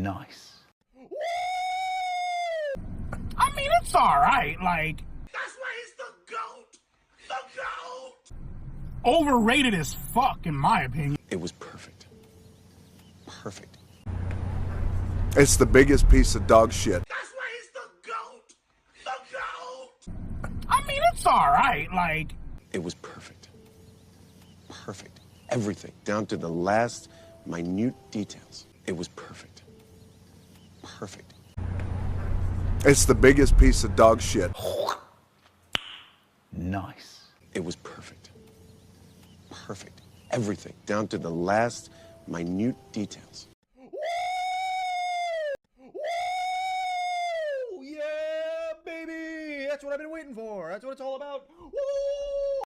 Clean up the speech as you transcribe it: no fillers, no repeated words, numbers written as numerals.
Nice. I mean, it's alright, like... That's why he's the GOAT! The GOAT! Overrated as fuck, in my opinion. It was perfect. Perfect. It's the biggest piece of dog shit. That's why he's the GOAT! The GOAT! I mean, it's alright, like... It was perfect. Perfect. Everything, down to the last minute details. It was perfect. Perfect. It's the biggest piece of dog shit. Nice. It was perfect. Perfect. Everything, down to the last minute details. Yeah, baby! That's what I've been waiting for. That's what it's all about. Woo!